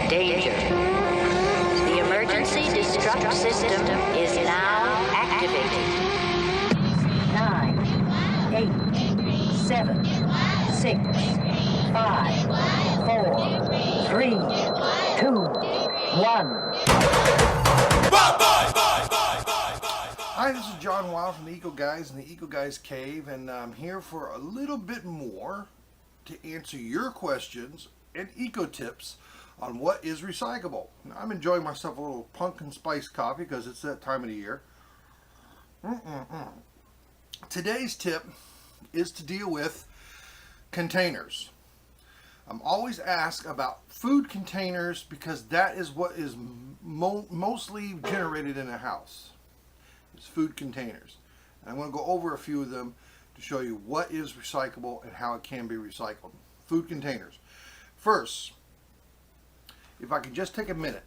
Danger. The emergency destruct system is now activated. 9, 8, 7, 6, 5, 4, 3, 2, 1. Hi, this is John Wild from the Eco Guys and the Eco Guys Cave, and I'm here for a little bit more to answer your questions and eco tips on what is recyclable. Now, I'm enjoying myself a little pumpkin spice coffee because it's that time of the year. Today's tip is to deal with containers. I'm always asked about food containers because that is what is mostly generated in a house. It's food containers. And I'm going to go over a few of them to show you what is recyclable and how it can be recycled. Food containers. First, if I could just take a minute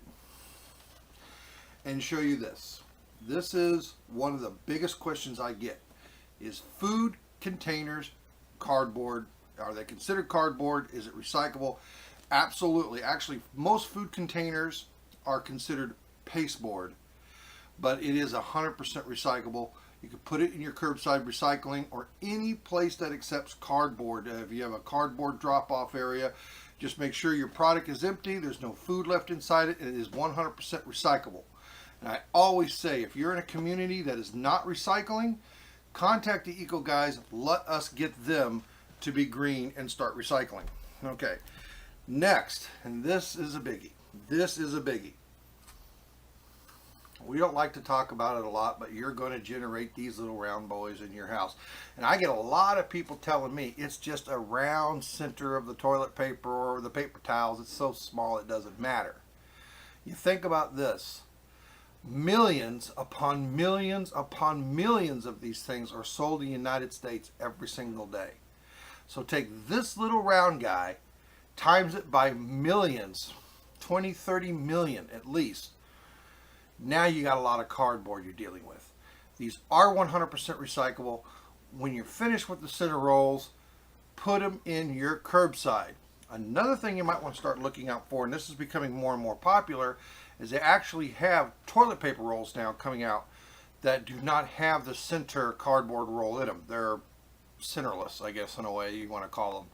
and show you this. This is one of the biggest questions I get. Is food containers cardboard? Are they considered cardboard? Is it recyclable? Absolutely. Actually, most food containers are considered pasteboard, but it is 100% recyclable. You can put it in your curbside recycling or any place that accepts cardboard. If you have a cardboard drop-off area, just make sure your product is empty, there's no food left inside it, and it is 100% recyclable. And I always say, if you're in a community that is not recycling, contact the Eco Guys, let us get them to be green and start recycling. Okay, next, and this is a biggie. This is a biggie. We don't like to talk about it a lot, but you're going to generate these little round boys in your house. And I get a lot of people telling me it's just a round center of the toilet paper or the paper towels. It's so small it doesn't matter. You think about this. Millions upon millions upon millions of these things are sold in the United States every single day. So take this little round guy, times it by millions, 20, 30 million at least. Now you got a lot of cardboard you're dealing with. These are 100% recyclable. When you're finished with the center rolls, put them in your curbside. Another thing you might want to start looking out for, and this is becoming more and more popular, is they actually have toilet paper rolls now coming out that do not have the center cardboard roll in them. They're centerless, I guess, in a way you want to call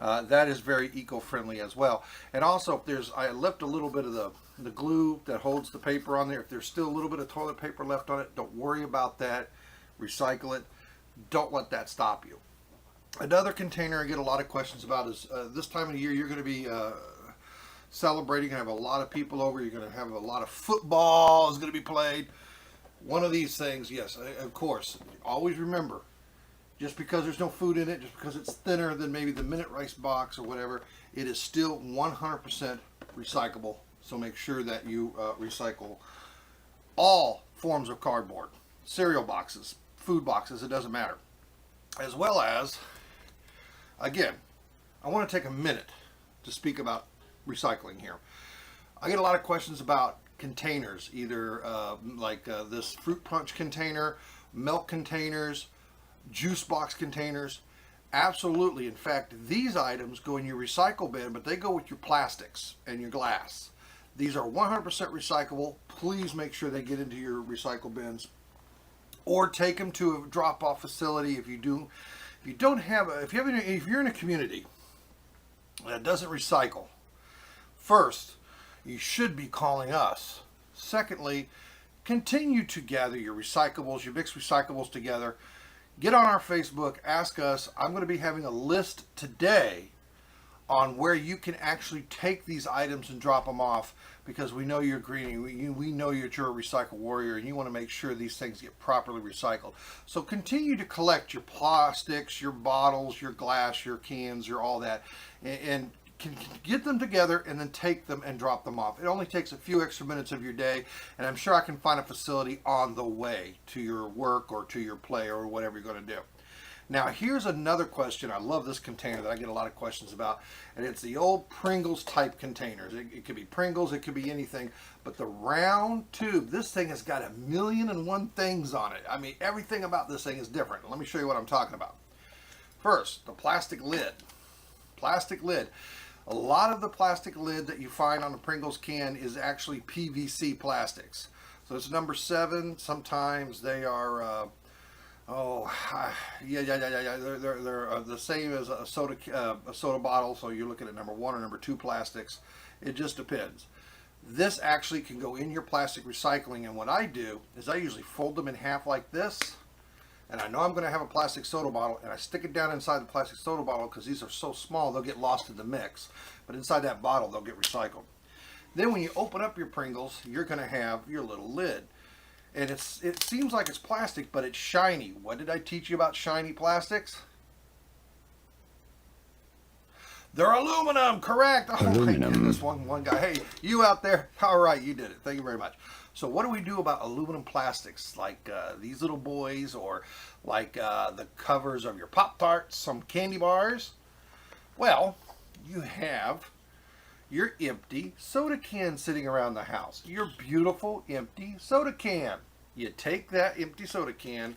them. That is very eco-friendly as well. And also, I left a little bit of the glue that holds the paper on there. If there's still a little bit of toilet paper left on it, don't worry about that. Recycle it. Don't let that stop you. Another container I get a lot of questions about is this time of the year you're going to be celebrating. You have a lot of people over. You're going to have a lot of football is going to be played. One of these things, yes, of course. Always remember, just because there's no food in it, just because it's thinner than maybe the Minute Rice box or whatever, it is still 100% recyclable. So make sure that you recycle all forms of cardboard, cereal boxes, food boxes, it doesn't matter. As well as, again, I want to take a minute to speak about recycling here. I get a lot of questions about containers, either this fruit punch container, milk containers, juice box containers. Absolutely. In fact, these items go in your recycle bin, but they go with your plastics and your glass. These are 100% recyclable. Please make sure they get into your recycle bins, or take them to a drop-off facility. If you're in a community that doesn't recycle, first, you should be calling us. Secondly, continue to gather your recyclables, your mixed recyclables together. Get on our Facebook, ask us. I'm going to be having a list today on where you can actually take these items and drop them off, because we know you're green. We know you're a recycle warrior, and you want to make sure these things get properly recycled. So continue to collect your plastics, your bottles, your glass, your cans, your all that, and can get them together and then take them and drop them off. It only takes a few extra minutes of your day, and I'm sure I can find a facility on the way to your work or to your play or whatever you're going to do. Now, here's another question. I love this container that I get a lot of questions about, and it's the old Pringles type containers. It could be Pringles, it could be anything, but the round tube, this thing has got 1,000,001 things on it. I mean, everything about this thing is different. Let me show you what I'm talking about. First, the plastic lid. Plastic lid. A lot of the plastic lid that you find on the Pringles can is actually PVC plastics. So it's number 7. Sometimes they are, yeah. They're the same as a soda bottle. So you're looking at number 1 or number 2 plastics. It just depends. This actually can go in your plastic recycling, and what I do is I usually fold them in half like this. And I know I'm going to have a plastic soda bottle, and I stick it down inside the plastic soda bottle because these are so small they'll get lost in the mix. But inside that bottle they'll get recycled. Then when you open up your Pringles, you're going to have your little lid. And it seems like it's plastic, but it's shiny. What did I teach you about shiny plastics? They're aluminum, correct. Oh Aluminum. My goodness, one guy. Hey, you out there, all right, you did it. Thank you very much. So what do we do about aluminum plastics, like these little boys, or like the covers of your Pop-Tarts, some candy bars? Well, you have your empty soda can sitting around the house. Your beautiful empty soda can. You take that empty soda can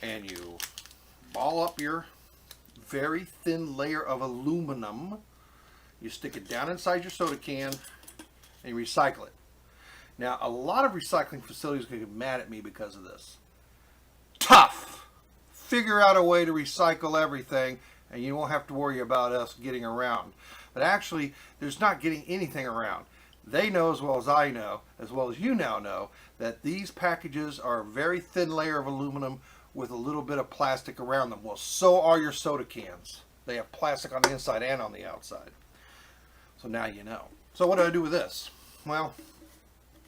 and you ball up your very thin layer of aluminum. You stick it down inside your soda can and you recycle it. Now, a lot of recycling facilities are going to get mad at me because of this. Tough! Figure out a way to recycle everything and you won't have to worry about us getting around. But actually, there's not getting anything around. They know as well as I know, as well as you now know, that these packages are a very thin layer of aluminum with a little bit of plastic around them. Well, so are your soda cans. They have plastic on the inside and on the outside. So now you know. So what do I do with this? Well,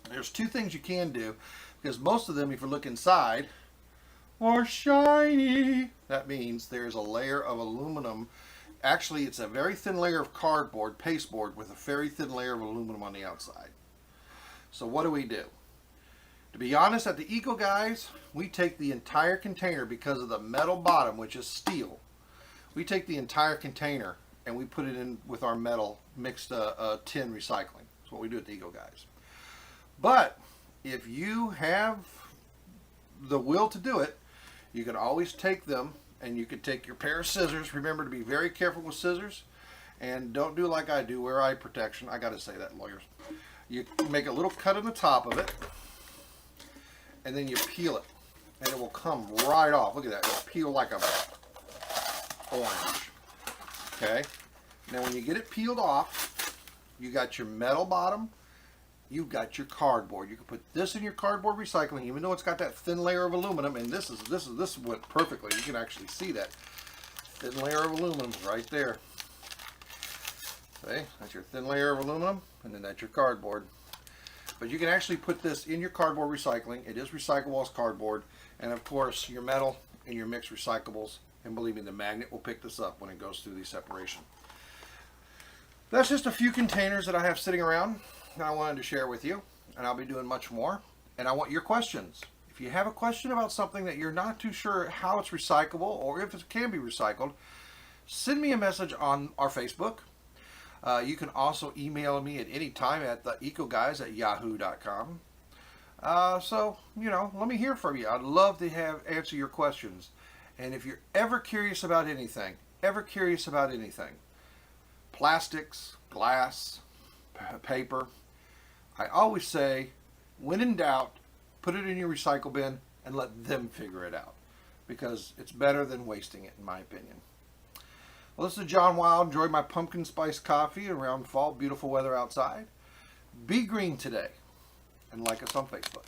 there's 2 things you can do, because most of them, if you look inside, are shiny. That means there's a layer of aluminum. Actually, it's a very thin layer of cardboard, pasteboard, with a very thin layer of aluminum on the outside. So what do? To be honest, at the Eco Guys, we take the entire container because of the metal bottom, which is steel. We take the entire container and we put it in with our metal mixed tin recycling. That's what we do at the Eco Guys. But if you have the will to do it, you can always take them and you can take your pair of scissors. Remember to be very careful with scissors and don't do like I do, wear eye protection. I got to say that, lawyers. You make a little cut in the top of it and then you peel it and it will come right off. Look at that. It'll peel like a orange. Okay? Now when you get it peeled off, you got your metal bottom. You've got your cardboard. You can put this in your cardboard recycling, even though it's got that thin layer of aluminum. And this went perfectly. You can actually see that thin layer of aluminum right there. See, that's your thin layer of aluminum, and then that's your cardboard. But you can actually put this in your cardboard recycling. It is recyclable as cardboard, and of course your metal and your mixed recyclables. And believe me, the magnet will pick this up when it goes through the separation. That's just a few containers that I have sitting around that I wanted to share with you, and I'll be doing much more. And I want your questions. If you have a question about something that you're not too sure how it's recyclable or if it can be recycled, send me a message on our Facebook. You can also email me at any time at theecoguys@yahoo.com. So, let me hear from you. I'd love to answer your questions. And if you're ever curious about anything, plastics, glass, paper, I always say, when in doubt, put it in your recycle bin and let them figure it out, because it's better than wasting it, in my opinion. Well, this is John Wild. Enjoyed my pumpkin spice coffee around fall. Beautiful weather outside. Be green today, and like us on Facebook.